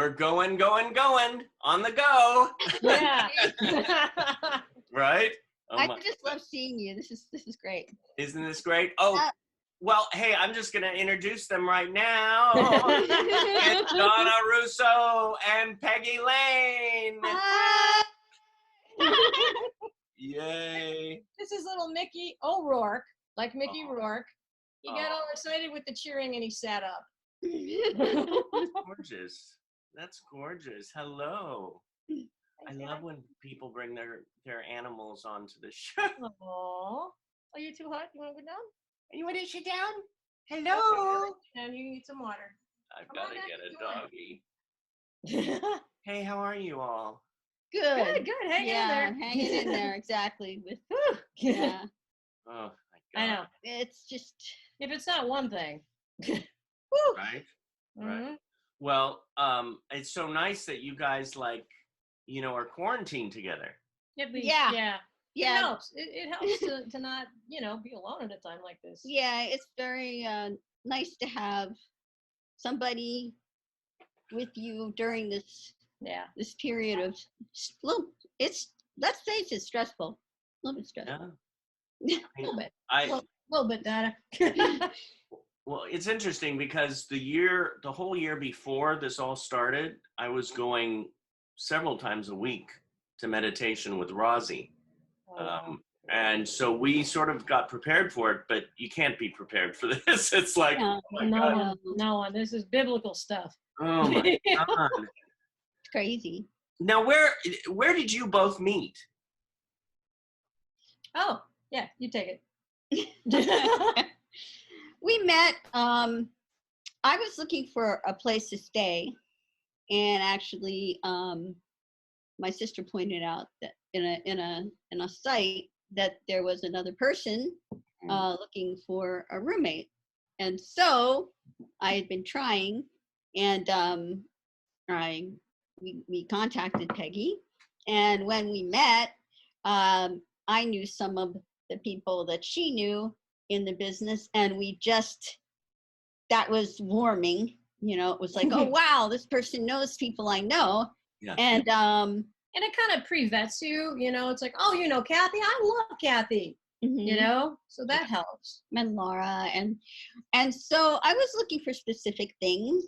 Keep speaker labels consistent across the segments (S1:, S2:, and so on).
S1: we're going on the go.
S2: Yeah.
S1: Right? Oh
S3: I
S1: my,
S3: just love seeing you. This is great.
S1: isn't this great? Oh, well, hey, I'm just going to introduce them right now. It's Donna Russo and Peggy Lane.
S3: Hi.
S1: Yay.
S2: This is little Mickey O'Rourke, like Mickey
S1: Oh.
S2: Rourke. He got
S1: Oh.
S2: all excited with the cheering and he sat up.
S1: Gorgeous. That's gorgeous. Hello. I love when people bring their animals onto the show.
S2: Aww. Are you too hot? You want to go down?
S1: You want to sit down? Hello.
S2: And you need some water.
S1: I've
S2: Come
S1: got
S2: on
S1: to
S2: back
S1: get
S2: if
S1: a
S2: you want.
S1: doggy. Hey, how are you all?
S3: Good.
S2: Good. Hang in
S3: Yeah,
S2: there.
S3: I'm hanging in there exactly. With
S2: Yeah.
S1: Oh, my God.
S2: I know.
S3: it's just
S2: If it's not one thing.
S3: whew.
S1: Right?
S2: Mhm.
S1: Right. Well, it's so nice that you guys are quarantined together.
S2: At least,
S3: Yeah.
S2: yeah. It
S3: Yeah,
S2: helps. It helps to not, be alone at a time like this.
S3: yeah. It's very nice to have somebody with you during this
S2: Yeah.
S3: period of it's let's face it, stressful. A little bit stressful.
S1: Yeah.
S2: A little bit.
S1: I
S2: A little bit, Donna.
S1: Well, it's interesting because the whole year before this all started, I was going several times a week to meditation with Rosie. And so we sort of got prepared for it, but you can't be prepared for this. It's like,
S3: Yeah.
S1: oh my God.
S2: No one. This is biblical stuff.
S1: Oh my God.
S3: It's crazy.
S1: Now, where did you both meet?
S2: Oh, yeah, you take it.
S3: We met. I was looking for a place to stay, and actually, my sister pointed out that in a site that there was another person looking for a roommate, and so I had been trying, and we contacted Peggy, and when we met, I knew some of the people that she knew in the business, and that was warming. It was like, oh wow, this person knows people I know.
S1: Yeah.
S3: And
S2: And it kind of pre-vets you, it's like, oh, Kathy, I love Kathy, so that helps.
S3: and Laura, and so I was looking for specific things.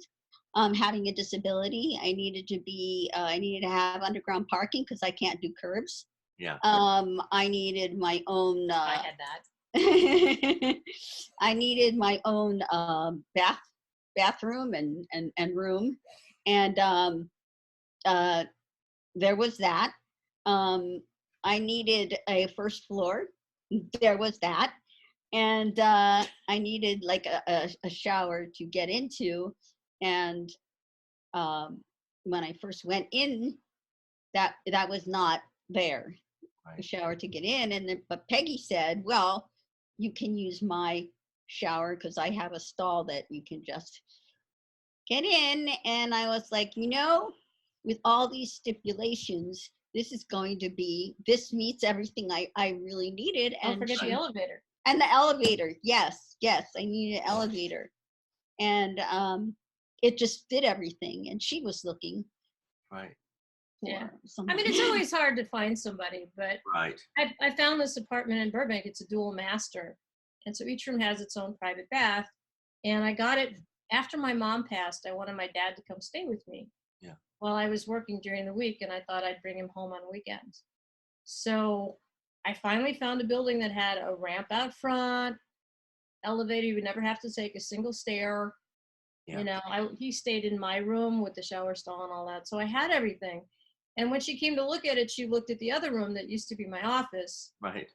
S3: Having a disability, I needed to have underground parking because I can't do curbs.
S1: Yeah.
S3: I needed my own
S2: I had that.
S3: I needed my own bathroom and room, and there was that. I needed a first floor. There was that, and I needed like a shower to get into. And when I first went in, that was not there.
S1: Right.
S3: A shower to get in, but Peggy said, "Well, you can use my shower because I have a stall that you can just get in." And I was like, with all these stipulations, this meets everything I really needed.
S2: Don't forget the elevator.
S3: And the elevator, yes, I needed an elevator, and it just fit everything. And she was looking.
S1: Right.
S2: Yeah.
S3: Someone.
S2: I mean, it's always hard to find somebody, but
S1: Right.
S2: I found this apartment in Burbank. It's a dual master. And so each room has its own private bath. And I got it after my mom passed. I wanted my dad to come stay with me.
S1: Yeah.
S2: While I was working during the week, and I thought I'd bring him home on weekends. So I finally found a building that had a ramp out front, elevator. You would never have to take a single stair.
S1: Yeah.
S2: He stayed in my room with the shower stall and all that. So I had everything. And when she came to look at it, she looked at the other room that used to be my office.
S1: Right.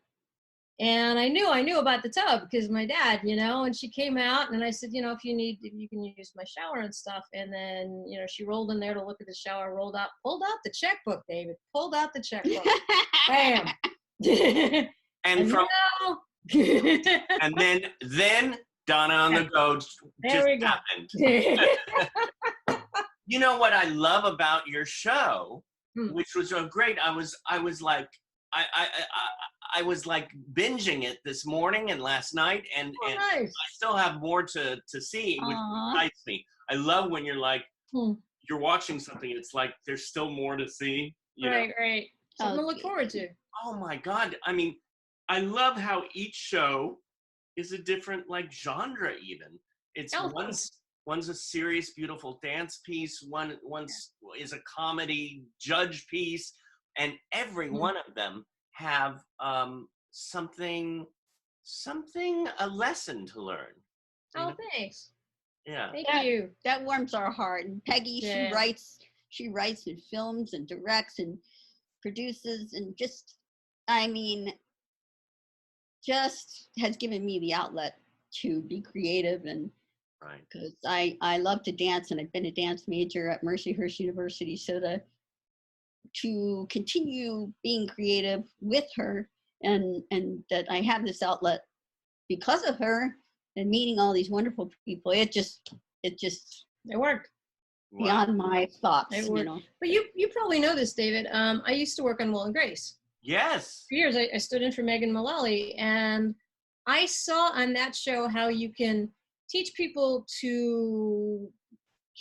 S2: And I knew about the tub because my dad, and she came out and I said, if you can use my shower and stuff. And then, she rolled in there to look at the shower, pulled out the checkbook, David, pulled out the checkbook. Bam.
S1: And from and then Donna on the go just happened. You know what I love about your show, which was so great. I was like binging it this morning and last night, and
S2: nice.
S1: I still have more to see, which excites me. I love when you're like, you're watching something, it's like there's still more to see. You know?
S2: Right. Something to look
S3: Okay.
S2: forward to.
S1: Oh my God. I mean, I love how each show is a different like genre even. It's
S2: Oh,
S1: one's a serious, beautiful dance piece, one's is a comedy judge piece, and every
S2: Mhm.
S1: one of them have something a lesson to learn. You
S2: Oh,
S1: know?
S2: thanks.
S1: Yeah.
S2: Thank
S3: That,
S2: you.
S3: that warms our heart. And Peggy,
S2: Yeah.
S3: she writes and films and directs and produces and just, I mean, just has given me the outlet to be creative. And
S1: Right.
S3: because I love to dance, and I've been a dance major at Mercyhurst University, so to continue being creative with her, and that I have this outlet because of her and meeting all these wonderful people, it just
S2: It worked.
S1: Wow.
S3: beyond my thoughts,
S2: It
S3: you
S2: worked.
S3: know.
S2: But you probably know this, David. I used to work on Will and Grace.
S1: Yes.
S2: For years, I stood in for Megan Mullally, and I saw on that show how you can teach people to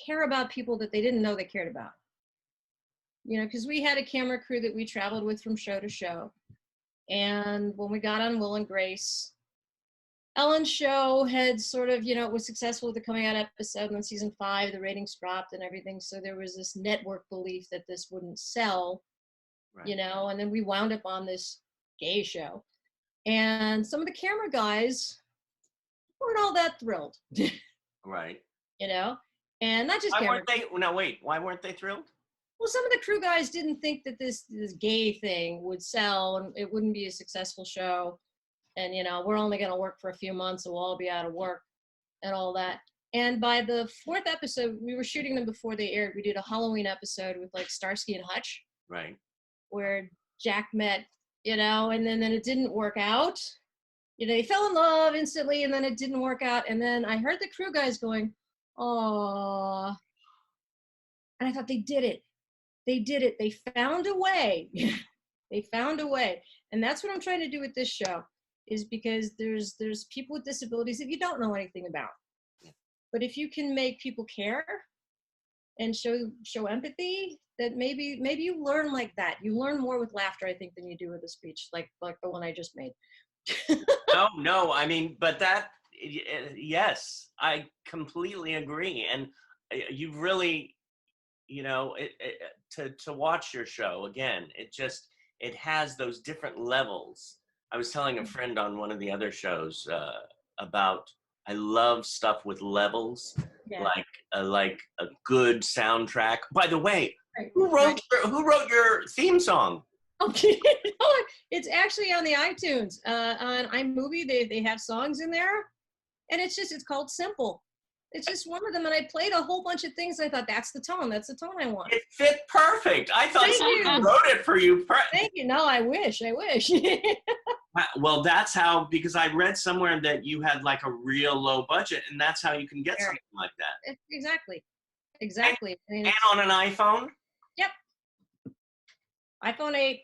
S2: care about people that they didn't know they cared about. You know, because we had a camera crew that we traveled with from show to show. And when we got on Will and Grace, Ellen's show had sort of, it was successful with the coming out episode, and then season 5, the ratings dropped and everything. So there was this network belief that this wouldn't sell,
S1: Right.
S2: and then we wound up on this gay show. And some of the camera guys weren't all that thrilled,
S1: Right.
S2: and not just
S1: Why
S2: camera.
S1: weren't they? No, wait. Why weren't they thrilled?
S2: Well, some of the crew guys didn't think that this gay thing would sell and it wouldn't be a successful show. And, we're only going to work for a few months, so we'll all be out of work and all that. And by the 4th episode, we were shooting them before they aired. We did a Halloween episode with like Starsky and Hutch.
S1: Right.
S2: Where Jack met, and then it didn't work out. They fell in love instantly, and then it didn't work out. And then I heard the crew guys going, "Oh," and I thought they did it. They did it. They found a way. They found a way, and that's what I'm trying to do with this show. Is because there's people with disabilities that you don't know anything about, but if you can make people care and show empathy, that maybe you learn like that. You learn more with laughter, I think, than you do with a speech like the one I just made.
S1: No, I mean, but that, yes, I completely agree. And you've really, to watch your show again, it has those different levels. I was telling a friend on one of the other shows about, I love stuff with levels,
S2: Yeah.
S1: like a good soundtrack. By the way,
S2: Right.
S1: who wrote your theme song?
S2: Okay. It's actually on the iTunes. On iMovie, they have songs in there, and it's called Simple. It's just one of them, and I played a whole bunch of things. And I thought that's the tone I want.
S1: It fit perfect. I thought
S2: Thank
S1: someone
S2: you.
S1: wrote it for you.
S2: Thank you. No, I wish.
S1: Well, that's how, because I read somewhere that you had like a real low budget, and that's how you can get something like that.
S2: Exactly.
S1: And on an iPhone?
S2: Yep. iPhone 8.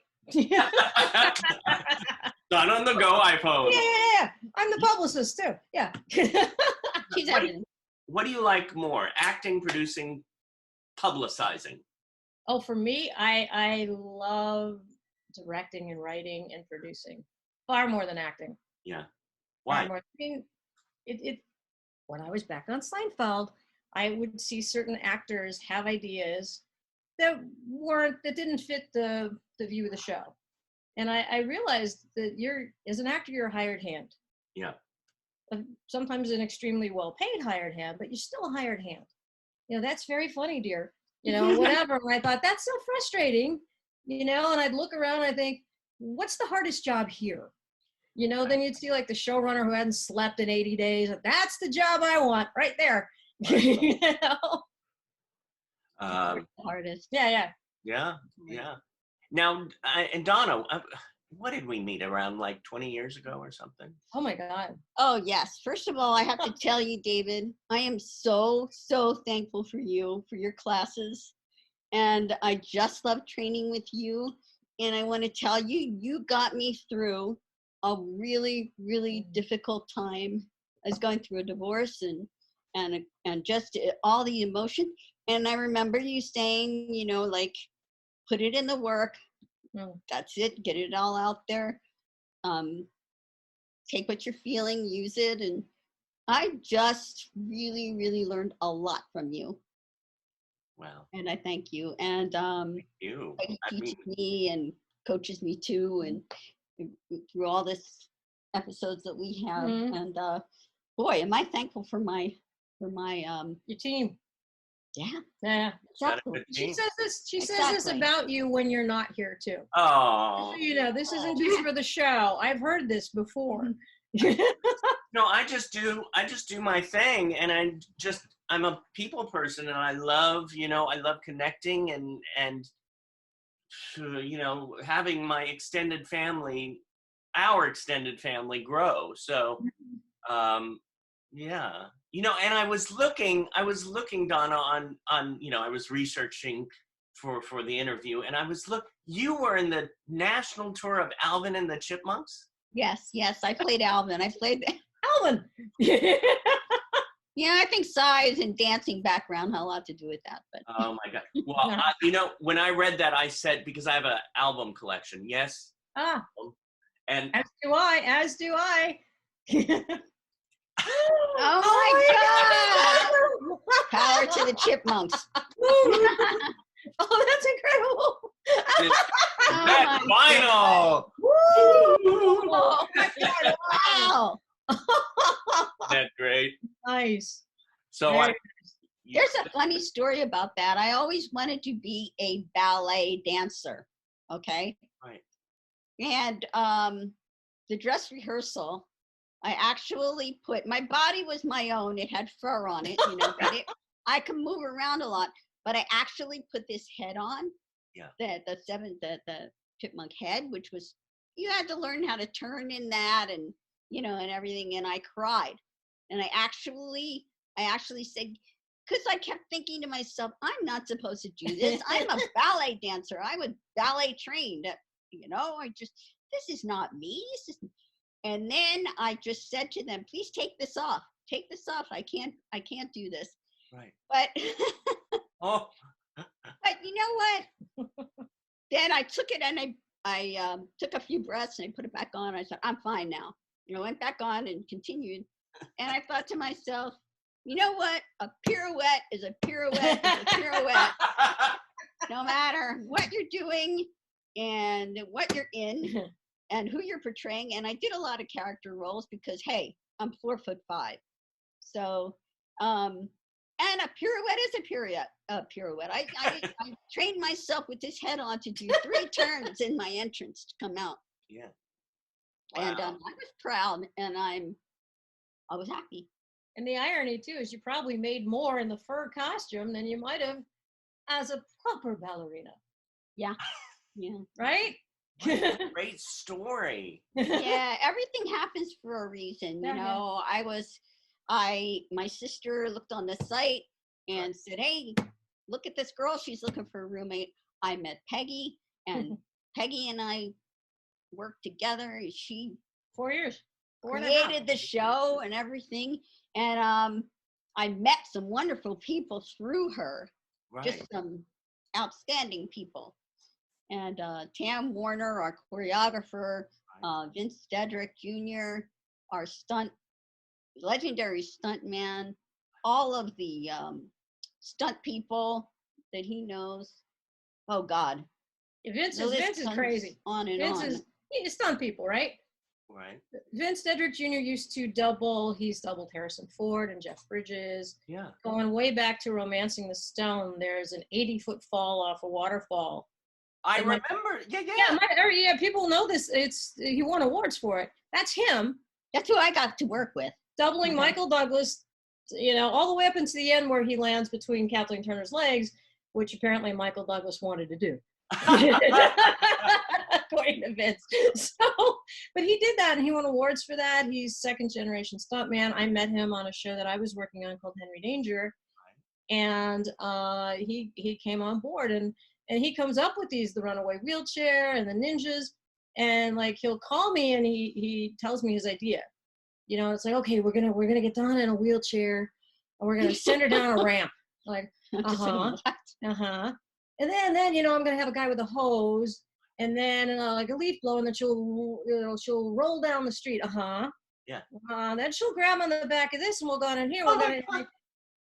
S1: Done on the go iPhone.
S2: Yeah. I'm the publicist too. Yeah.
S3: She's everything.
S1: What do you like more? Acting, producing, publicizing?
S2: Oh, for me, I love directing and writing and producing far more than acting.
S1: Yeah.
S2: Far
S1: Why?
S2: more. I mean, when I was back on Seinfeld, I would see certain actors have ideas that didn't fit the view of the show. And I realized that as an actor, you're a hired hand.
S1: Yeah.
S2: Sometimes an extremely well-paid hired hand, but you're still a hired hand. That's very funny, dear. Whatever. And I thought, that's so frustrating, and I'd look around and I think, what's the hardest job here? Then you'd see like the showrunner who hadn't slept in 80 days. That's the job I want right there.
S3: Artist.
S2: Yeah.
S1: Now, and Donna, what did we meet around like 20 years ago or something?
S2: Oh my God.
S3: Oh yes. First of all, I have to tell you, David, I am so thankful for you, for your classes. And I just love training with you. And I want to tell you, you got me through a really, really difficult time. I was going through a divorce and just all the emotion. And I remember you saying, you know, like, put it in the work. That's it. Get it all out there. Take what you're feeling, use it. And I just really, really learned a lot from you.
S1: Wow.
S3: And I thank you. And
S1: You.
S3: Peggy
S1: I
S3: teaches
S1: mean,
S3: me and coaches me too. And through all this episodes that we have. And boy, am I thankful for my
S2: your team.
S3: yeah.
S2: Yeah.
S1: got a
S3: Exactly.
S1: good
S2: She
S1: team.
S2: says this. She says this
S3: Exactly.
S2: about you when you're not here too.
S1: Oh.
S2: So, you know, this isn't just for the show. I've heard this before.
S1: No, I just do my thing, and I'm a people person, and I love connecting and you know, having my extended family, our extended family grow. So, yeah, you know, and I was looking, Donna, on, you know, I was researching for the interview, and you were in the national tour of Alvin and the Chipmunks.
S3: Yes, I played Alvin. I played
S2: Alvin.
S3: yeah, I think size and dancing background had a lot to do with that. But
S1: Oh my God. Well, you know, when I read that, I said, because I have an album collection. Yes. And
S2: As do I.
S3: oh my God! Power to the Chipmunks.
S2: Oh, that's incredible.
S1: that's final.
S3: Oh my God! Wow.
S1: That's great.
S2: Nice.
S1: So
S3: There's a funny story about that. I always wanted to be a ballet dancer. Okay.
S1: Right.
S3: And the dress rehearsal, I actually put, my body was my own. It had fur on it, you know, but I could move around a lot. But I actually put this head on.
S1: Yeah.
S3: The chipmunk head, which was, you had to learn how to turn in that and, you know, and everything. And I cried. And I actually said, because I kept thinking to myself, I'm not supposed to do this. I'm a ballet dancer. I was ballet trained. You know, this is not me. And then I just said to them, please take this off. Take this off. I can't do this.
S1: Right.
S3: But
S1: oh.
S3: but you know what? Then I took it and I took a few breaths and I put it back on. I said, I'm fine now. You know, went back on and continued. And I thought to myself, you know what? A pirouette is a pirouette is a pirouette. No matter what you're doing and what you're in and who you're portraying. And I did a lot of character roles because, hey, I'm 4'5". So, and a pirouette is a pirouette. I trained myself with this head on to do 3 turns in my entrance to come out.
S1: Yeah.
S3: Wow. And I was proud and I was happy.
S2: And the irony too is you probably made more in the fur costume than you might have as a proper ballerina.
S3: Yeah. Yeah.
S2: Right?
S1: What a great story.
S3: Yeah, everything happens for a reason. You know, my sister looked on the site and said, hey, look at this girl. She's looking for a roommate. I met Peggy and Peggy and I worked together. She
S2: 4 years.
S3: Created the show and everything. And I met some wonderful people through her.
S1: Right.
S3: Just some outstanding people. And Tam Warner, our choreographer, Vince Dedrick Jr., our legendary stunt man, all of the stunt people that he knows. Oh God.
S2: Vince is crazy.
S3: On and
S2: Vince
S3: on.
S2: He's stunt people, right?
S1: Right.
S2: Vince Dedrick Jr. used to he's doubled Harrison Ford and Jeff Bridges.
S1: Yeah.
S2: Going way back to Romancing the Stone, there's an 80-foot fall off a waterfall.
S1: I remember.
S2: Yeah, people know this. He won awards for it. That's him.
S3: That's who I got to work with.
S2: Doubling Michael Douglas, you know, all the way up into the end where he lands between Kathleen Turner's legs, which apparently Michael Douglas wanted to do. According to Vince. So, but he did that and he won awards for that. He's second generation stuntman. I met him on a show that I was working on called Henry Danger. And he came on board and he comes up with the runaway wheelchair and the ninjas. And like, he'll call me and he tells me his idea. You know, it's like, okay, we're gonna get Donna in a wheelchair and we're gonna send her down a ramp. Like,
S3: I said,
S2: uh-huh,
S3: what?
S2: uh-huh. And then, I'm going to have a guy with a hose and then like a leaf blower, and then she'll roll down the street. Uh-huh.
S1: Yeah.
S2: Then she'll grab on the back of this and we'll go in here.
S3: Oh
S2: We'll go
S3: my
S2: in,
S3: God.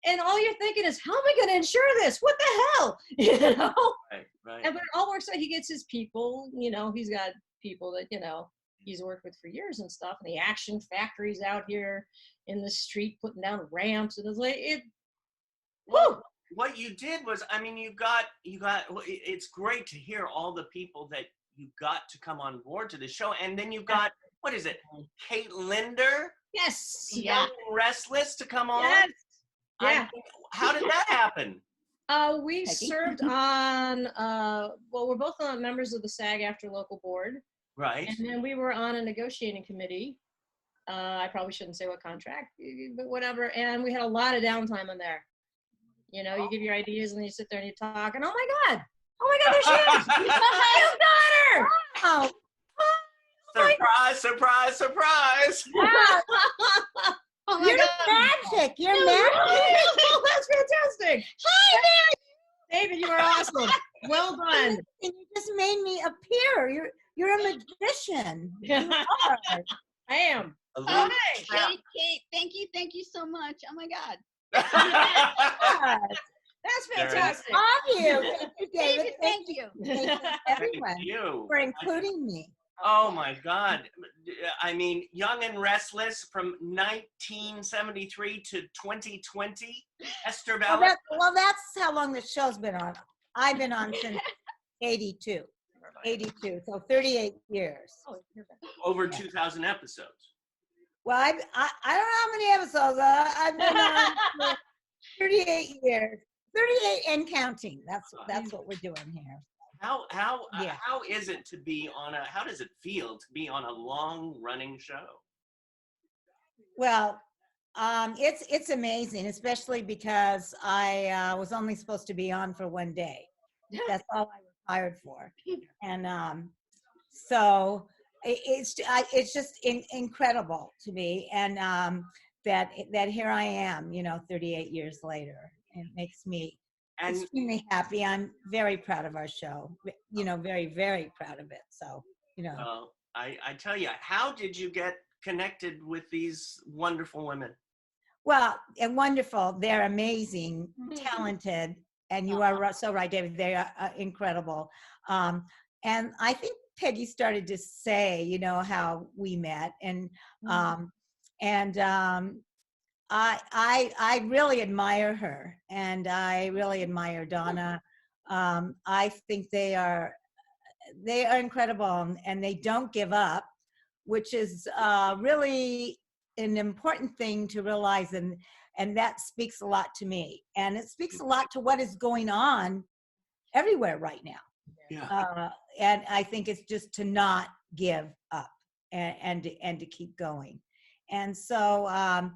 S2: and all you're thinking is, how am I going to insure this? What the hell?
S1: Right.
S2: And but it all works out. He gets his people, he's got people that, he's worked with for years and stuff. And the Action Factory's out here in the street putting down ramps. And it's like,
S1: Well, what you did was, I mean, it's great to hear all the people that you got to come on board to the show. And then you got, what is it? Kate Linder?
S2: yes.
S1: Young and Restless to come on?
S2: Yes. Yeah.
S1: How did that happen?
S2: We
S3: Peggy?
S2: served on, we're both members of the SAG-AFTRA local board.
S1: Right.
S2: And then we were on a negotiating committee. I probably shouldn't say what contract, but whatever. And we had a lot of downtime in there. You give your ideas and then you sit there and you talk and oh my God, there she is. You got her.
S3: Oh,
S1: Surprise, surprise, surprise.
S3: oh my
S4: You're
S3: God.
S4: magic. You're magic.
S2: Oh, that's fantastic. Hi, David, you are awesome. Well done.
S4: And you just made me appear. You're a magician. You are.
S2: I am.
S1: A
S3: Oh,
S1: little
S3: Kate, thank you so much. Oh my God.
S4: Yes.
S2: That's
S1: There it is.
S2: fantastic.
S4: Love you. Thank you, David.
S3: David, thank you.
S4: Thank you, everyone,
S1: Thank you.
S4: for including me.
S1: Oh my God. I mean, Young and Restless from 1973 to 2020. Esther Bella.
S4: Well, that's how long the show's been on. I've been on since 82, so 38 years.
S2: Oh, you're back.
S1: Over 2,000 episodes.
S4: Well, I don't know how many episodes. I've been on for 38 years, 38 and counting. That's what we're doing here.
S1: How
S4: Yeah.
S1: how is it to be on how does it feel to be on a long running show?
S4: Well, it's amazing, especially because I was only supposed to be on for one day. That's all I was hired for, and so it's just incredible to me, and that here I am, 38 years later. It makes me
S1: And
S4: extremely happy. I'm very proud of our show, very, very proud of it. So,
S1: I tell you, how did you get connected with these wonderful women?
S4: well, and wonderful. They're amazing, talented, and you are so right, David. They are incredible. And I think Peggy started to say, how we met, and I really admire her, and I really admire Donna. I think they are incredible, and they don't give up, which is really an important thing to realize, and that speaks a lot to me, and it speaks a lot to what is going on everywhere right now.
S1: Yeah.
S4: And I think it's just to not give up and to keep going. And so, I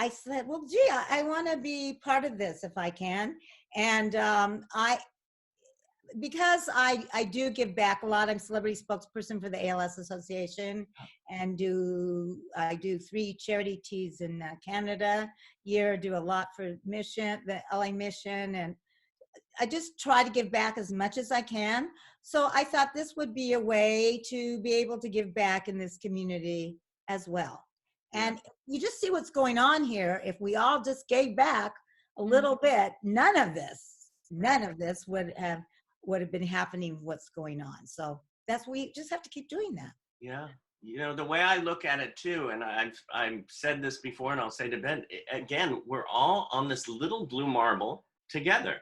S4: said, well, gee, I want to be part of this if I can. And because I do give back a lot. I'm celebrity spokesperson for the ALS Association, and I do 3 charity teas in Canada year, do a lot for the LA Mission, and I just try to give back as much as I can. So I thought this would be a way to be able to give back in this community as well. And you just see what's going on here. If we all just gave back a little bit, none of this would have been happening. What's going on? So we just have to keep doing that.
S1: Yeah. The way I look at it too, and I've said this before, and I'll say to Ben again, we're all on this little blue marble together.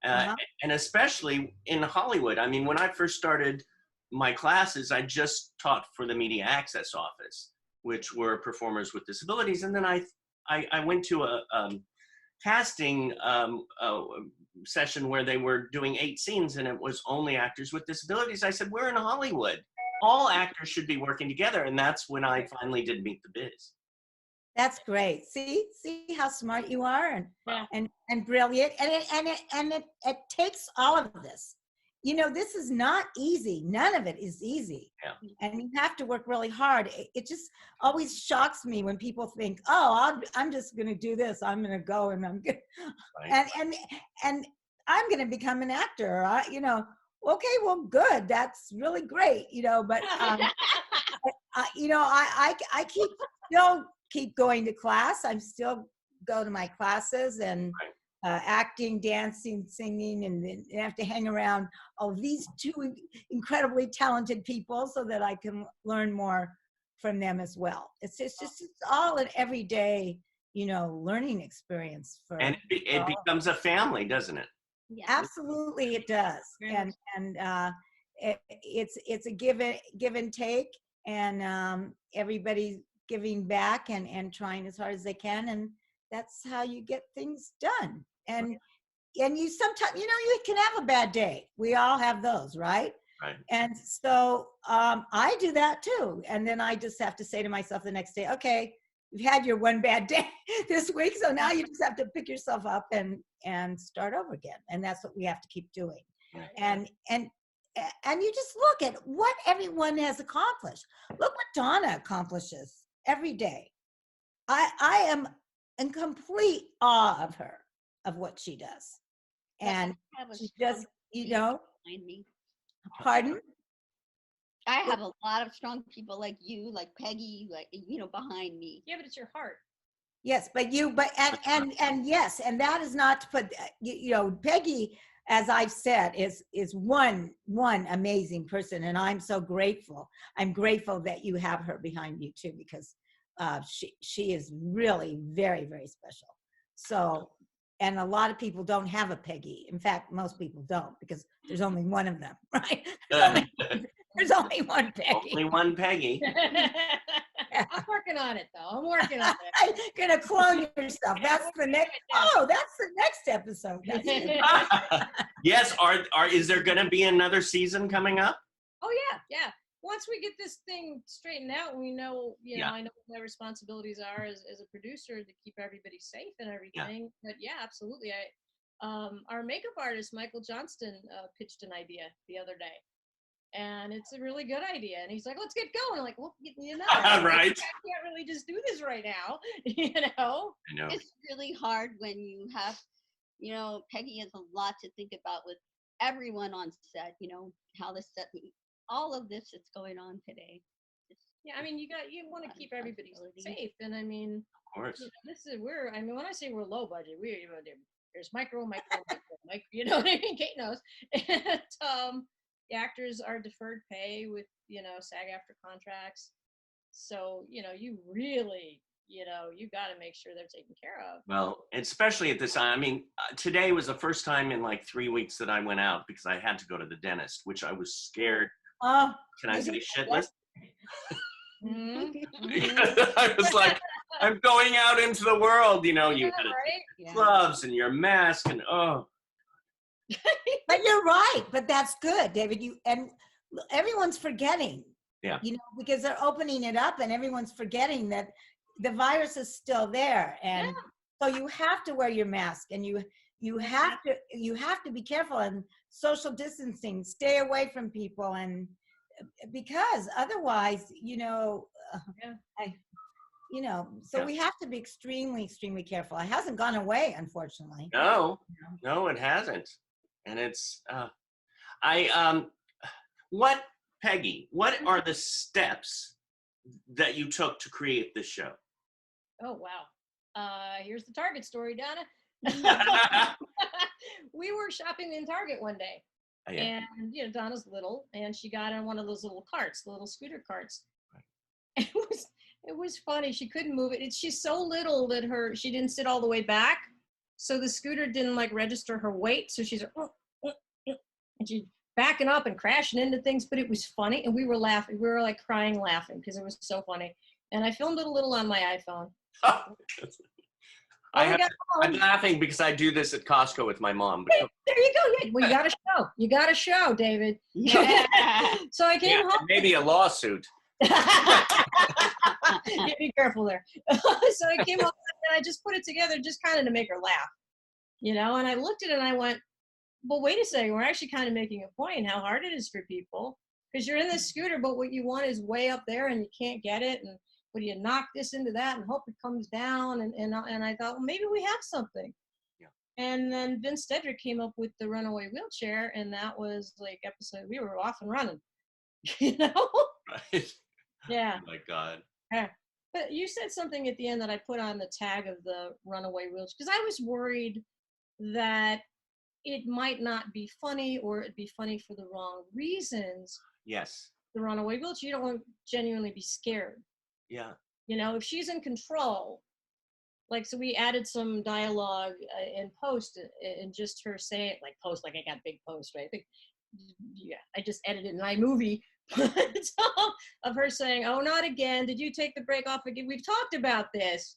S1: And especially in Hollywood. I mean, when I first started my classes, I just taught for the Media Access Office, which were performers with disabilities. And then I went to a casting session where they were doing 8 scenes and it was only actors with disabilities. I said, we're in Hollywood. All actors should be working together. And that's when I finally did Meet the Biz.
S4: That's great. See how smart you are and brilliant. And it takes all of this. you know, this is not easy. None of it is easy.
S1: Yeah.
S4: And you have to work really hard. It just always shocks me when people think, oh, I'm just going to do this. I'm going to go and I'm going
S1: Right.
S4: and I'm going to become an actor. You know, okay, well, good. That's really great. You know, but, you know, I still keep going to class. I'm still go to my classes and acting, dancing, singing, and then I have to hang around these two incredibly talented people so that I can learn more from them as well. It's all an everyday, you know, learning experience for.
S1: And it becomes a family, doesn't it?
S3: Yeah.
S4: Absolutely, it does, and it's a give and take, and everybody's giving back and trying as hard as they can, and that's how you get things done. And you sometimes, you know, you can have a bad day. We all have those, right?
S1: Right.
S4: And so I do that too. And then I just have to say to myself the next day, okay, you've had your one bad day this week, so now you just have to pick yourself up and start over again. And that's what we have to keep doing.
S1: Right.
S4: And you just look at what everyone has accomplished. Look what Donna accomplishes every day. I am in complete awe of her, of what she does. And she just, you know,
S3: behind me.
S4: pardon?
S3: I have a lot of strong people like you, like Peggy, like, you know, behind me.
S2: Yeah, but it's your heart.
S4: Yes, but and yes, and that is not to put, you know, Peggy, as I've said, is one amazing person, and I'm so grateful. I'm grateful that you have her behind you too, because she is really very, very special. So, and a lot of people don't have a Peggy. In fact, most people don't, because there's only one of them, right? There's only one Peggy.
S1: Only one Peggy.
S2: I'm working on it, though. I'm working on it.
S4: I'm gonna clone yourself. That's the next. Oh, that's the next episode.
S1: Yes. Is there going to be another season coming up?
S2: Oh yeah. Once we get this thing straightened out, we know, you know, I know what my responsibilities are as a producer to keep everybody safe and everything. Yeah. But yeah, absolutely. Our makeup artist, Michael Johnston, pitched an idea the other day. And it's a really good idea. And he's like, let's get going. I'm like, well, you know,
S1: Right.
S2: I can't really just do this right now, you know?
S1: I know.
S3: It's really hard when you have, you know, Peggy has a lot to think about with everyone on set, you know, how the set, all of this that's going on today.
S2: Yeah, I mean, you want to keep everybody safe. And I mean,
S1: Of course.
S2: You know, I mean, when I say we're low budget, there's micro, you know what I mean? Kate knows. And, the actors are deferred pay with, you know, SAG-AFTRA contracts. So, you know, you really, you know, you got to make sure they're taken care of.
S1: Well, especially at this time. I mean, today was the first time in like 3 weeks that I went out because I had to go to the dentist, which I was scared. Can I say shitless? I was like, I'm going out into the world, you know, you had
S2: right?
S1: gloves and your mask and
S4: But you're right. But that's good, David. And everyone's forgetting.
S1: Yeah.
S4: You know, because they're opening it up, and everyone's forgetting that the virus is still there, and so you have to wear your mask, and you have to be careful, and social distancing, stay away from people, and because otherwise, you know, so we have to be extremely, extremely careful. It hasn't gone away, unfortunately.
S1: No, it hasn't. And it's, Peggy, what are the steps that you took to create this show?
S2: Oh, wow. Here's the Target story, Donna. We were shopping in Target one day. Oh, yeah. And, you know, Donna's little, and she got on one of those little carts, the little scooter carts. Right. It was funny. She couldn't move it. She's so little that she didn't sit all the way back. So the scooter didn't like register her weight. So she's and she's backing up and crashing into things, but it was funny. And we were laughing. We were like crying laughing because it was so funny. And I filmed it a little on my iPhone.
S1: I'm laughing because I do this at Costco with my mom.
S2: Hey, there you go. Yeah. Well, you got to show, David. Yeah. So I came home.
S1: Maybe a lawsuit.
S2: Be careful there. So I came home and I just put it together just kind of to make her laugh, you know, and I looked at it and I went, but wait a second, we're actually kind of making a point how hard it is for people, because you're in this scooter, but what you want is way up there and you can't get it. And what do you knock this into that and hope it comes down? And I thought, well, maybe we have something.
S1: Yeah.
S2: And then Vince Stedrick came up with the runaway wheelchair, and that was like episode, we were off and running, you know?
S1: Right.
S2: Yeah.
S1: Oh my God.
S2: Yeah. But you said something at the end that I put on the tag of the runaway wheelchair, because I was worried that it might not be funny, or it'd be funny for the wrong reasons.
S1: Yes.
S2: The runaway wheelchair, you don't want to genuinely be scared.
S1: Yeah.
S2: You know, if she's in control, like, so we added some dialogue in post, and just her saying, like, post, like I got big post, right? I think, yeah, I just edited an iMovie of her saying, "Oh, not again. Did you take the break off again? We've talked about this."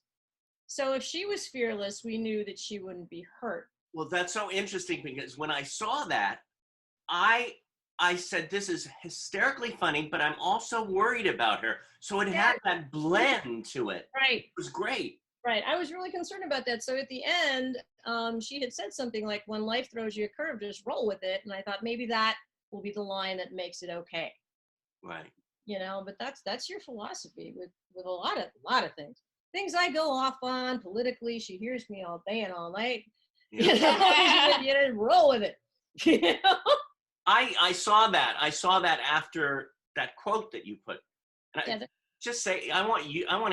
S2: So if she was fearless, we knew that she wouldn't be hurt.
S1: Well, that's so interesting, because when I saw that, I said, this is hysterically funny, but I'm also worried about her. So it had that blend to it.
S2: Right.
S1: It was great.
S2: Right. I was really concerned about that. So at the end, she had said something like, "When life throws you a curve, just roll with it." And I thought maybe that will be the line that makes it okay.
S1: Right.
S2: You know, but that's your philosophy with a lot of things I go off on politically. She hears me all day and all night.
S1: Yeah.
S2: You know, roll with it. You know?
S1: I saw that. I saw that after that quote that you put. And just say, I want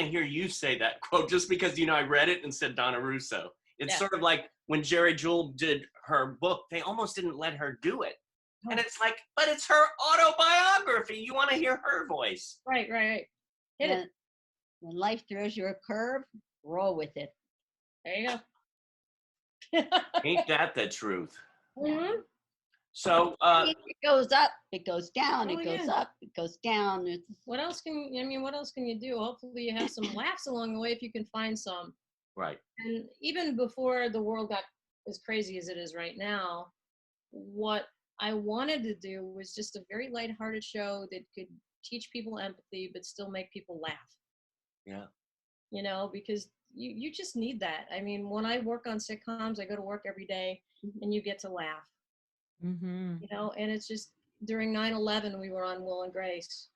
S1: to hear you say that quote, just because, you know, I read it and said Donna Russo. It's sort of like when Jerry Jewell did her book, they almost didn't let her do it.
S2: Oh.
S1: And it's like, but it's her autobiography. You want to hear her voice.
S2: Right. Hit it.
S3: When life throws you a curve, roll with it.
S2: There you go.
S1: Ain't that the truth?
S2: Mm-hmm.
S1: So
S3: it goes up, it goes down,
S2: Oh,
S3: it goes
S2: yeah.
S3: up, it goes down.
S2: What else can you do? Hopefully you have some laughs along the way, if you can find some.
S1: right.
S2: And even before the world got as crazy as it is right now, what I wanted to do was just a very lighthearted show that could teach people empathy, but still make people laugh.
S1: Yeah.
S2: You know, because you just need that. I mean, when I work on sitcoms, I go to work every day, and you get to laugh.
S4: Mm-hmm.
S2: You know, and it's just, during 9/11, we were on Will and Grace.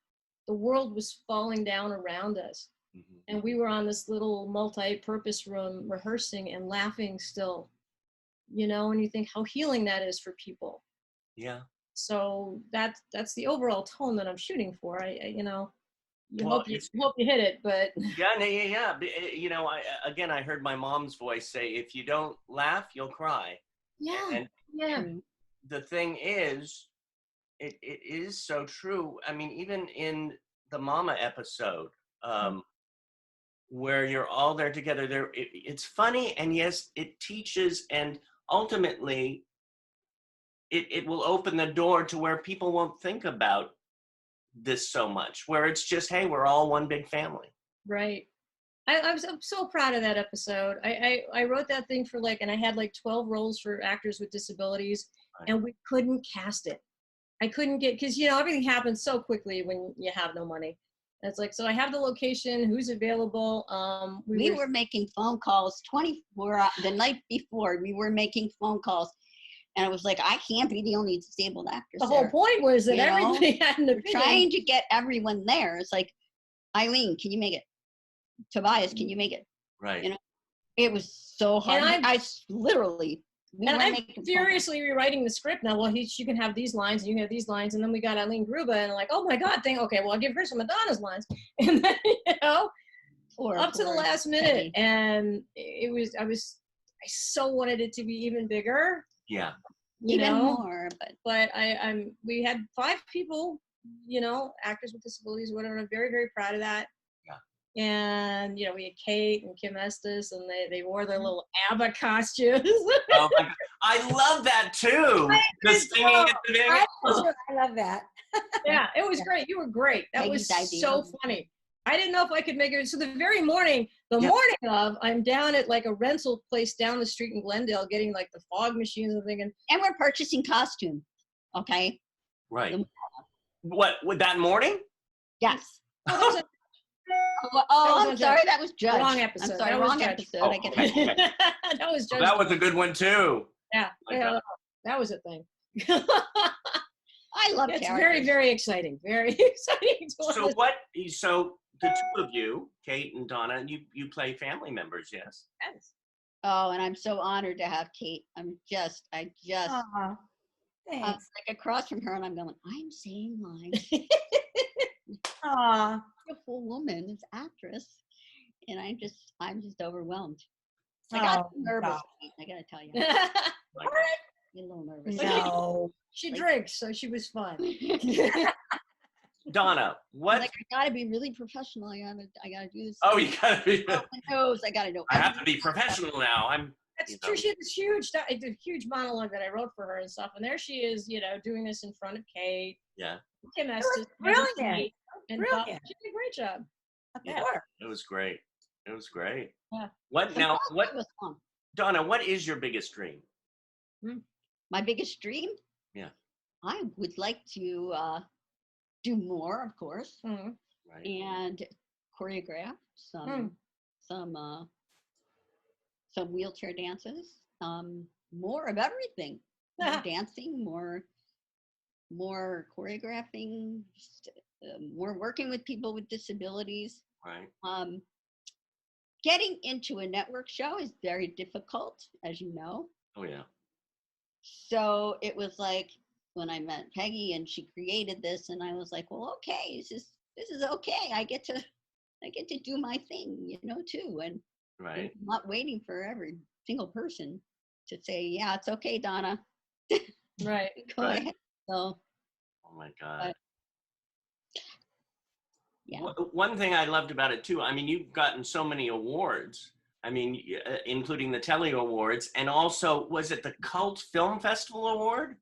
S2: The world was falling down around us.
S1: Mm-hmm.
S2: And we were on this little multi-purpose room rehearsing and laughing still, you know, and you think how healing that is for people.
S1: Yeah.
S2: So that's the overall tone that I'm shooting for. I you know,
S1: Well,
S2: hope you hit it, but
S1: yeah. You know, I heard my mom's voice say, if you don't laugh, you'll cry.
S2: yeah,
S1: And
S2: yeah.
S1: the thing is, it is so true. I mean, even in the Mama episode, where you're all there together, it's funny, and yes, it teaches, and ultimately, it will open the door to where people won't think about this so much, where it's just, hey, we're all one big family.
S2: Right. I'm so proud of that episode. I wrote that thing for and I had 12 roles for actors with disabilities,
S1: Right.
S2: and we couldn't cast it. I couldn't get, because, you know, everything happens so quickly when you have no money. And it's so I have the location, who's available.
S3: We were making phone calls 24 the night before. We were making phone calls, and I was like, I can't be the only disabled actress.
S2: The whole point was that everybody had an opinion.
S3: We're trying to get everyone there. It's like, Eileen, can you make it? Tobias, can you make it?
S1: Right.
S3: You know, it was so hard.
S2: And
S3: I literally.
S2: I'm furiously rewriting the script now. Well, you can have these lines, and you can have these lines, and then we got Eileen Gruba, and oh my God, okay, well, I'll give her some of Donna's lines, and then up to the last minute, and I so wanted it to be even bigger.
S1: Yeah.
S3: Even more,
S2: but we had 5 people, you know, actors with disabilities or whatever. I'm very, very proud of that. And, you know, we had Kate and Kim Estes, and they wore their little ABBA costumes.
S1: Oh my God. I love that too. The singing at the beginning.
S4: I love that.
S2: Yeah, it was great. You were great. That was so funny. I didn't know if I could make it. So the very morning, morning of, I'm down at a rental place down the street in Glendale getting the fog machines and thinking.
S3: And we're purchasing costume. Okay.
S1: Right. What, with that morning?
S3: Yes.
S2: Oh,
S3: I'm sorry. That was Judge.
S2: Wrong episode.
S3: I'm sorry. Wrong episode.
S1: Oh,
S3: I get
S1: okay.
S2: That was Judge.
S1: That was a good one too.
S2: Yeah. That was a thing.
S3: I love
S2: It's
S3: characters.
S2: very, very exciting. Very exciting.
S1: So what? So the two of you, Kate and Donna, you play family members, yes?
S3: Oh, and I'm so honored to have Kate. I just,
S4: Aw,
S3: I'm
S4: thanks.
S3: like across from her, and I'm going, I'm saying lines.
S4: Aw,
S3: Beautiful woman, this actress, and I'm just overwhelmed. I got
S4: oh,
S3: nervous.
S4: God.
S3: I gotta tell you,
S1: Like,
S3: a little nervous.
S4: No.
S2: She drinks, so she was fun.
S1: Donna, what?
S3: Like I gotta be really professional. I gotta do this.
S1: Oh, you gotta be.
S3: I gotta know.
S1: I have to be professional now.
S2: That's
S1: You
S2: true.
S1: know.
S2: She had this huge monologue that I wrote for her and stuff. And there she is, doing this in front of Kate.
S1: Yeah.
S2: Kim
S4: was
S2: Estes,
S4: brilliant.
S2: and
S4: Brilliant.
S2: she did a great job.
S1: Yeah. It was great. It was great.
S2: Yeah.
S1: What
S3: So
S1: now?
S3: that
S1: What,
S3: was fun.
S1: Donna? What is your biggest dream?
S3: My biggest dream?
S1: Yeah.
S3: I would like to do more, of course,
S2: Mhm.
S1: Right.
S3: and choreograph some wheelchair dances, more of everything. More dancing, more choreographing, just, more working with people with disabilities.
S1: Right.
S3: Getting into a network show is very difficult, as you know.
S1: Oh yeah.
S3: So it was like when I met Peggy and she created this, and I was like, well, okay, this is okay. I get to do my thing, too, and
S1: Right.
S3: I'm not waiting for every single person to say, yeah, it's okay, Donna.
S2: Right.
S3: Go
S1: Right.
S3: ahead. So
S1: Oh my God.
S3: yeah.
S1: One thing I loved about it too, I mean, you've gotten so many awards. I mean, including the Telly Awards, and also, was it the Cult Film Festival Award?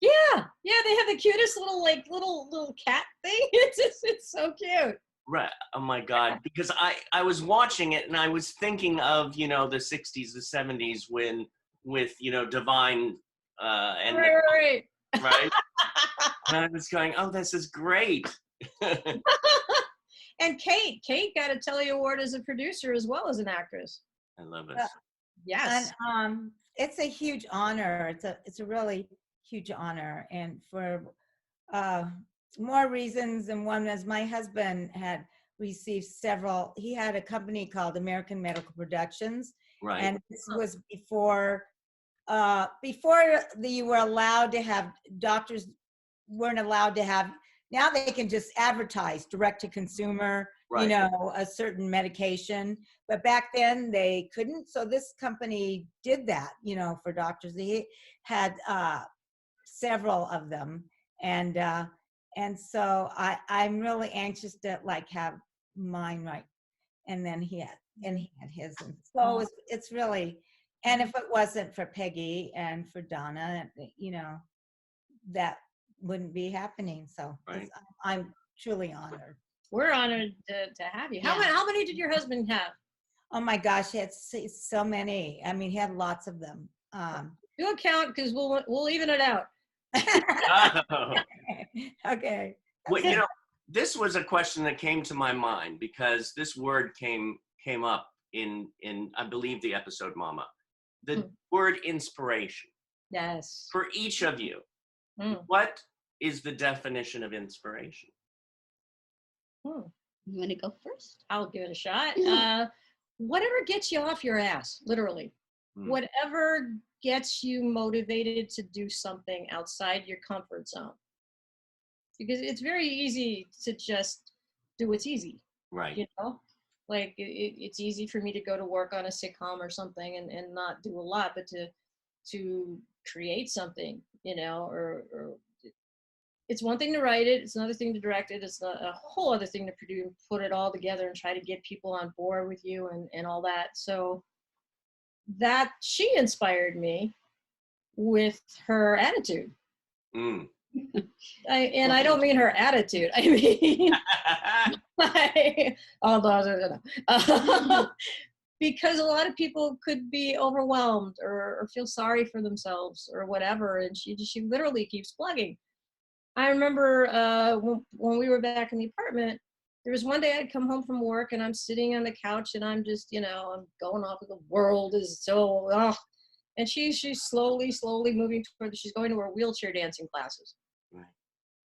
S2: Yeah. They have the cutest little cat thing. It's so cute.
S1: Right. Oh my God. Because I was watching it and I was thinking of, the 60s, the 70s with, Divine and
S2: Right.
S1: right. And I was going, oh, this is great.
S2: And Kate got a Telly Award as a producer as well as an actress.
S1: I love it.
S2: Yes.
S4: And it's a huge honor. It's a really huge honor, and for more reasons than one, as my husband had received several. He had a company called American Medical Productions,
S1: Right.
S4: and this was before you were allowed to have doctors weren't allowed to have. Now they can just advertise direct to consumer,
S1: Right.
S4: a certain medication. But back then they couldn't. So this company did that, for doctors. They had several of them. And so I'm really anxious to have mine right. And then he had his. And so it's really, and if it wasn't for Peggy and for Donna, that wouldn't be happening. So
S1: Right.
S4: I'm truly honored.
S2: We're honored to have you.
S3: Yeah.
S2: How many did your husband have?
S4: Oh my gosh, he had so many. I mean, he had lots of them.
S2: Do a count because we'll even it out.
S1: Oh.
S4: Okay.
S1: Well, this was a question that came to my mind because this word came up in I believe the episode Mama. The word inspiration.
S2: Yes.
S1: For each of you, what is the definition of inspiration?
S3: You want to go first?
S2: I'll give it a shot.
S3: Yeah.
S2: Whatever gets you off your ass, literally. Whatever gets you motivated to do something outside your comfort zone. Because it's very easy to just do what's easy.
S1: Right.
S2: Like it's easy for me to go to work on a sitcom or something and not do a lot, but to create something, or it's one thing to write it, it's another thing to direct it, it's a whole other thing to produce, put it all together and try to get people on board with you and all that. So that she inspired me with her attitude. I don't mean her attitude. I mean, because a lot of people could be overwhelmed or feel sorry for themselves or whatever, and she literally keeps plugging. I remember when we were back in the apartment, there was one day I'd come home from work and I'm sitting on the couch and I'm just, I'm going off of the world is so, And she's slowly moving toward, she's going to her wheelchair dancing classes.
S1: Right.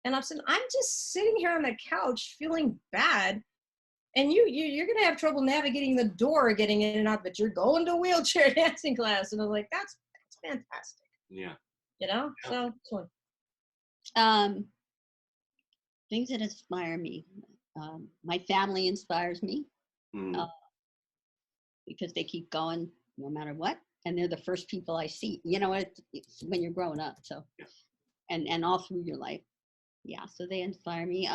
S2: And I'm saying, I'm just sitting here on the couch feeling bad. And you're going to have trouble navigating the door, getting in and out, but you're going to wheelchair dancing class. And I'm like, that's fantastic.
S1: Yeah.
S2: You know?
S1: Yeah.
S2: So it's fun.
S3: Things that inspire me. My family inspires me because they keep going no matter what. And they're the first people I see, you know, it's when you're growing up. So,
S1: Yeah.
S3: and all through your life. Yeah. So they inspire me.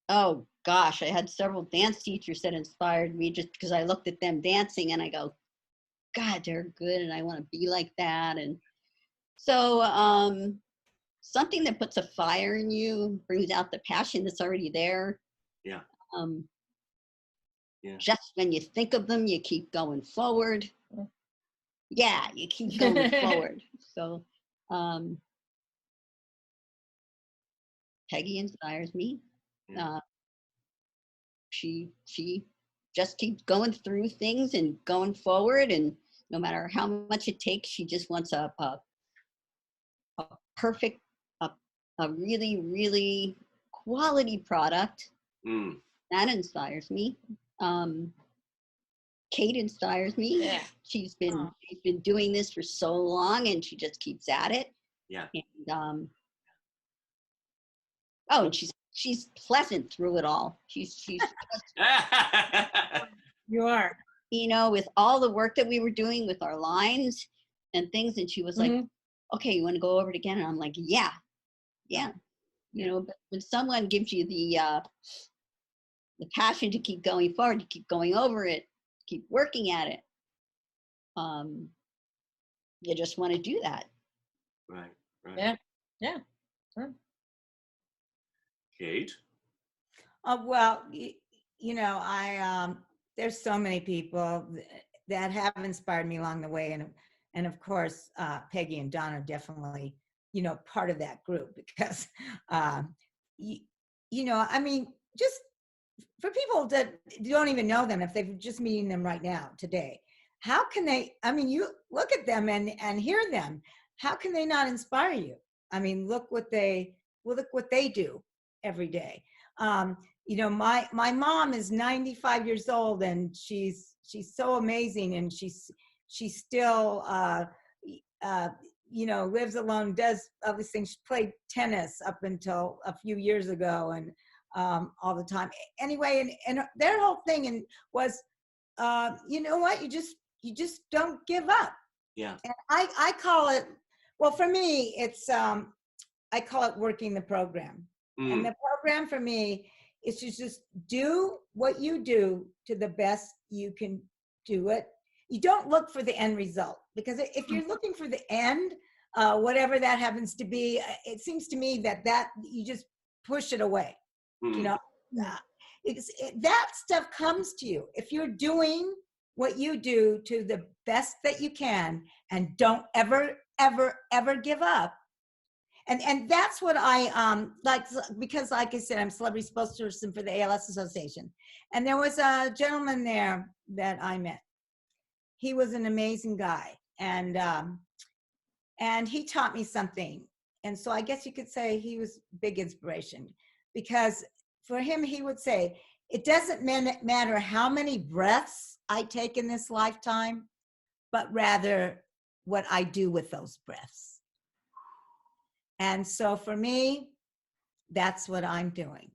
S3: Oh gosh, I had several dance teachers that inspired me just because I looked at them dancing and I go, God, they're good. And I want to be like that. And so, something that puts a fire in you, brings out the passion that's already there.
S1: Yeah. Yeah.
S3: Just when you think of them, you keep going forward. Yeah, you keep going forward. So, Peggy inspires me.
S1: Yeah.
S3: She just keeps going through things and going forward, and no matter how much it takes, she just wants a perfect, a really, really quality product. That inspires me. Kate inspires me.
S2: Yeah.
S3: She's been doing this for so long, and she just keeps at it.
S1: Yeah.
S3: And and she's pleasant through it all. She's
S2: You are.
S3: you know, with all the work that we were doing with our lines and things, and she was like, okay, you want to go over it again? And I'm like, yeah. You know, but when someone gives you the passion to keep going forward, to keep going over it, keep working at it, you just want to do that.
S1: Right.
S2: Yeah. Sure.
S1: Kate?
S4: Well, you know, there's so many people that have inspired me along the way. And of course, Peggy and Donna are definitely, you know, part of that group because, you know, I mean, just for people that don't even know them, if they're just meeting them right now, today, how can they, I mean, you look at them and hear them, how can they not inspire you? I mean, look what they do every day. You know, my mom is 95 years old and she's so amazing, and she's still, you know, lives alone, does all these things. She played tennis up until a few years ago, and all the time. Anyway, and their whole thing was, you know what, you just don't give up.
S1: Yeah.
S4: And I call it, well, for me, it's I call it working the program. And the program for me is to just do what you do to the best you can do it. You don't look for the end result, because if you're looking for the end, whatever that happens to be, it seems to me that you just push it away. You know, that stuff comes to you if you're doing what you do to the best that you can, and don't ever give up. And that's what I like, because like I said, I'm celebrity spokesperson for the ALS Association. And there was a gentleman there that I met. He was an amazing guy, and he taught me something. And so I guess you could say he was big inspiration, because for him, he would say, it doesn't matter how many breaths I take in this lifetime, but rather what I do with those breaths. And so for me, that's what I'm doing.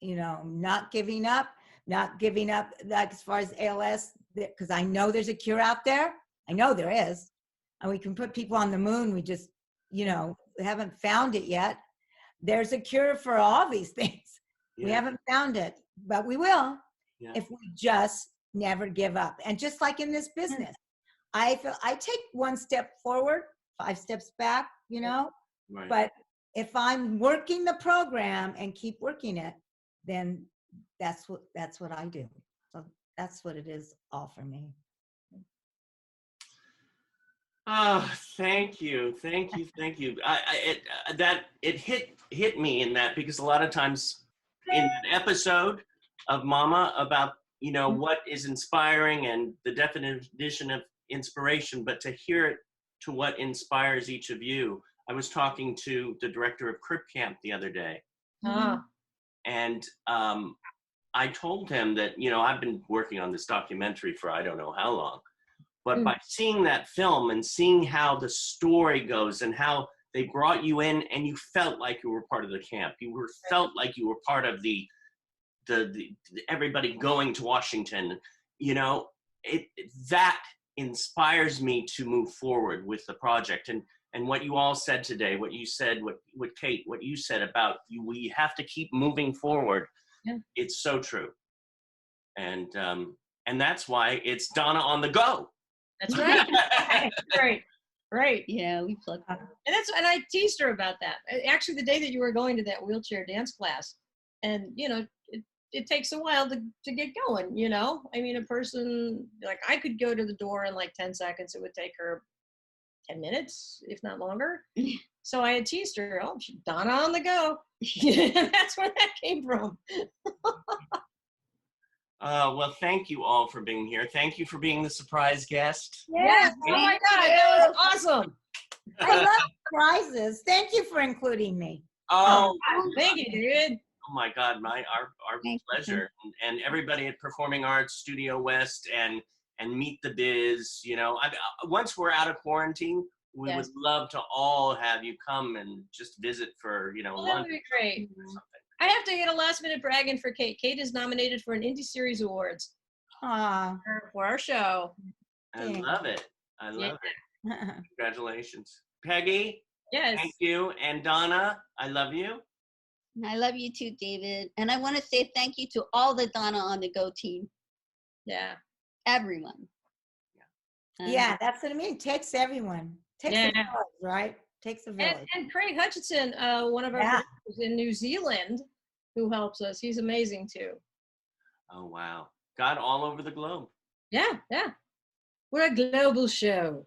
S4: You know, not giving up, like as far as ALS, because I know there's a cure out there. I know there is. And we can put people on the moon. We just, you know, haven't found it yet. There's a cure for all these things. Yeah. We haven't found it, but we will, if we just never give up. And just like in this business, I feel I take one step forward, 5 steps back, you know. Right. But if I'm working the program and keep working it, then that's what I do. So that's what it is all for me.
S1: Oh, thank you. It hit me in that, because a lot of times in an episode of Mama about, you know, what is inspiring and the definition of inspiration, but to hear it to what inspires each of you. I was talking to the director of Crip Camp the other day, and I told him that, I've been working on this documentary for I don't know how long, but by seeing that film and seeing how the story goes and how they brought you in and you felt like you were part of the camp, felt like you were part of the everybody going to Washington, that inspires me to move forward with the project. And what you all said today, what you said, what Kate, what you said about we have to keep moving forward.
S2: Yeah.
S1: It's so true. And that's why it's Donna on the Go.
S2: That's right. Right.
S3: Yeah, we plugged.
S2: And I teased her about that. Actually, the day that you were going to that wheelchair dance class, and it takes a while to get going. I mean, a person like I could go to the door in like 10 seconds. It would take her 10 minutes, if not longer. So I had teased her. Oh, she's Donna on the Go. That's where that came from.
S1: Well, thank you all for being here. Thank you for being the surprise guest.
S2: Yes. Oh my God, that was awesome.
S4: I love prizes. Thank you for including me.
S1: Oh,
S2: thank you, dude.
S1: Oh my God, our pleasure. And everybody at Performing Arts Studio West and Meet the Biz, once we're out of quarantine, we would love to all have you come and just visit for,
S2: That
S1: lunch
S2: would be great.
S1: or something.
S2: I have to get a last minute bragging for Kate. Kate is nominated for an Indie Series Awards for our show.
S1: I love it. I love it. Congratulations. Peggy,
S2: Yes.
S1: thank you. And Donna, I love you.
S3: I love you too, David. And I want to say thank you to all the Donna on the Go team.
S2: Yeah.
S3: Everyone.
S4: Yeah, that's what I mean. Takes everyone. Takes a village, right? Takes a village.
S2: And Craig Hutchinson, one of our producers in New Zealand, who helps us. He's amazing too.
S1: Oh, wow. God all over the globe.
S2: Yeah. We're a global show.